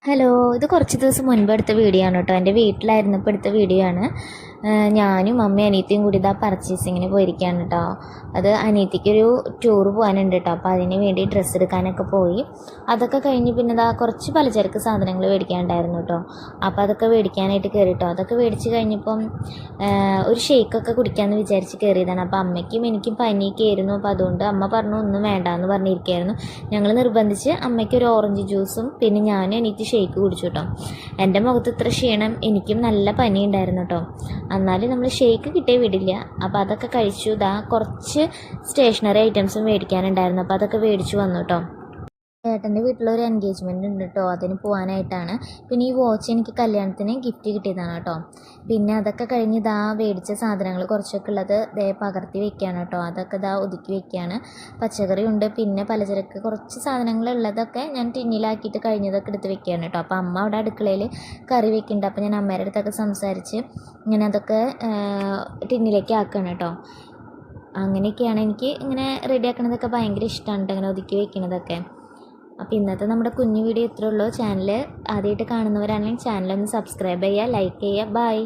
Hello, ഇത് കുറച്ച് ദിവസം മുൻപ് എടുത്ത വീഡിയോ ആണ് കേട്ടോ. എൻ്റെ വീട്ടിലായിരുന്നപ്പോൾ എടുത്ത വീഡിയോ ആണ്. ഞാനും അമ്മയും അനിയത്തിയും കൂടി ഇതാ പർച്ചേസിങ്ങിന് പോയിരിക്കുകയാണ് കേട്ടോ. അത് അനിയത്തിക്കൊരു ടൂർ പോകാനുണ്ട് കേട്ടോ. അപ്പോൾ അതിന് വേണ്ടി ഡ്രസ്സ് എടുക്കാനൊക്കെ പോയി. അതൊക്കെ കഴിഞ്ഞ് പിന്നെ ഇതാ കുറച്ച് പലചരക്ക് സാധനങ്ങൾ മേടിക്കാനുണ്ടായിരുന്നു കേട്ടോ. അപ്പോൾ അതൊക്കെ മേടിക്കാനായിട്ട് കയറി കേട്ടോ. അതൊക്കെ മേടിച്ച് കഴിഞ്ഞപ്പം ഒരു ഷേക്കൊക്കെ കുടിക്കാമെന്ന് വിചാരിച്ച് കയറിയതാണ്. അപ്പോൾ അമ്മയ്ക്കും എനിക്കും പനിയൊക്കെ ആയിരുന്നു. അപ്പോൾ അതുകൊണ്ട് അമ്മ പറഞ്ഞു ഒന്നും വേണ്ടാന്ന് പറഞ്ഞിരിക്കുകയായിരുന്നു. ഞങ്ങൾ നിർബന്ധിച്ച് അമ്മയ്ക്ക് ഒരു ഓറഞ്ച് ജ്യൂസും പിന്നെ ഞാനും എനിക്ക് ഷേക്ക് കുടിച്ചു കേട്ടോ. എൻ്റെ മുഖത്ത് ഇത്ര ക്ഷീണം, എനിക്കും നല്ല പനി ഉണ്ടായിരുന്നു കേട്ടോ. എന്നാലും നമ്മൾ ഷേക്ക് കിട്ടിയേ വിടില്ല. അപ്പോൾ അതൊക്കെ കഴിച്ചു. ഇതാ കുറച്ച് സ്റ്റേഷനറി ഐറ്റംസും മേടിക്കാനുണ്ടായിരുന്നു. അപ്പോൾ അതൊക്കെ മേടിച്ചു വന്നു കേട്ടോ. ഏട്ടൻ്റെ വീട്ടിലൊരു എൻഗേജ്മെൻറ്റ് ഉണ്ട് കേട്ടോ, അതിന് പോകാനായിട്ടാണ്. പിന്നെ ഈ വാച്ച് എനിക്ക് കല്യാണത്തിന് ഗിഫ്റ്റ് കിട്ടിയതാണ് കേട്ടോ. പിന്നെ അതൊക്കെ കഴിഞ്ഞ് ഇതാ മേടിച്ച സാധനങ്ങൾ കുറച്ചൊക്കെ ഉള്ളത് പകർത്തി വെക്കുകയാണ് കേട്ടോ. അതൊക്കെ ഇതാ ഒതുക്കി വെക്കുകയാണ്. പച്ചക്കറി ഉണ്ട്, പിന്നെ പലചരക്ക് കുറച്ച് സാധനങ്ങൾ ഉള്ളതൊക്കെ ഞാൻ ടിന്നിലാക്കിയിട്ട് കഴിഞ്ഞതൊക്കെ എടുത്ത് വെക്കുകയാണ് കേട്ടോ. അപ്പോൾ അമ്മ അവിടെ അടുക്കളയിൽ കറി വെക്കുന്നുണ്ട്. അപ്പോൾ ഞാൻ അമ്മയുടെ അടുത്തൊക്കെ സംസാരിച്ച് ഇങ്ങനെ അതൊക്കെ ടിന്നിലേക്ക് ആക്കുകയാണ് കേട്ടോ. അങ്ങനെയൊക്കെയാണ് എനിക്ക് ഇങ്ങനെ റെഡി ആക്കണതൊക്കെ ഭയങ്കര ഇഷ്ടമാണ് കേട്ടോ, ഇങ്ങനെ ഒതുക്കി വെക്കണതൊക്കെ. അപ്പോൾ ഇന്നത്തെ നമ്മുടെ കുഞ്ഞു വീഡിയോ ഇത്രയേ ഉള്ളൂ. ചാനൽ ആദ്യമായിട്ട് കാണുന്നവരാണെങ്കിൽ ചാനലൊന്ന് സബ്സ്ക്രൈബ് ചെയ്യുക, ലൈക്ക് ചെയ്യുക. ബൈ.